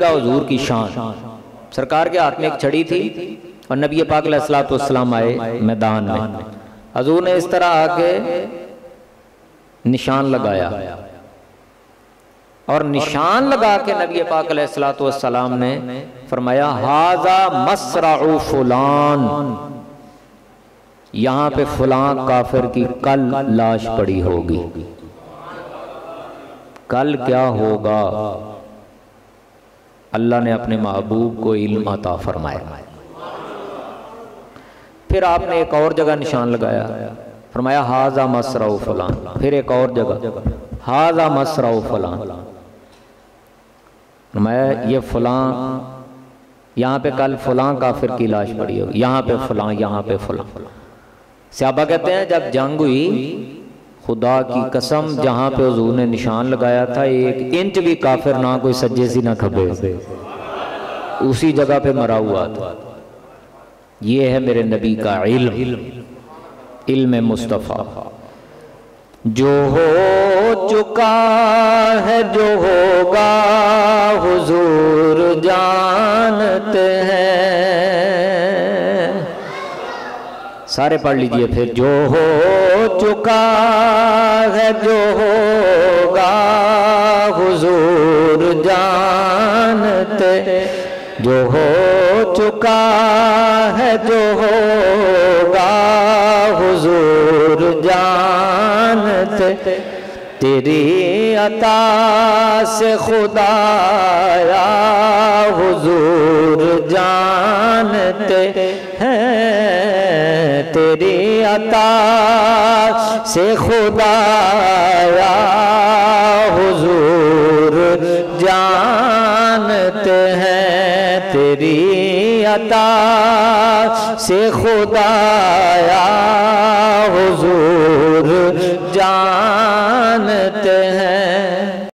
हुजूर की शान। सरकार के हाथ में एक छड़ी थी और नबी पाक अलैहिस्सलातु वस्सलाम आए मैदान में। हुजूर ने इस तरह आके निशान लगाया और निशान लगा के नबी पाक अलैहिस्सलातु वस्सलाम ने फरमाया हाजा मसराउ फुलान, यहाँ पे फुलां काफिर की कल लाश पड़ी होगी। कल क्या होगा अल्लाह ने अपने महबूब को इल्म अता फरमाया। फिर आपने एक और जगह निशान लगाया, फरमाया हाजा मसराउ फलान। फिर एक और जगह हाजा मसराउ फलान, फरमाया ये फलां, यहाँ पे कल फलां काफिर की लाश पड़ी होगी, यहाँ पे फलां, यहाँ पे फलां। सहाबा कहते हैं जब जंग हुई, खुदा की कसम जहां पे हुजूर ने निशान लगाया था एक इंच भी काफिर ना कोई सज्जे सी ना खबे, उसी जगह पे मरा हुआ था। ये है मेरे नबी का इल्म मुस्तफ़ा। जो हो चुका है जो होगा हुजूर जानते हैं। सारे पढ़ लीजिए फिर। जो हो चुका है जो होगा हुजूर जानते, जो हो चुका है जो होगा हुजूर जानते। तेरी अता से खुदाया हुजूर जानते हैं। तेरी अता से खुदाया हुजूर जानते हैं। तेरी अता से खुदाया हुजूर जानते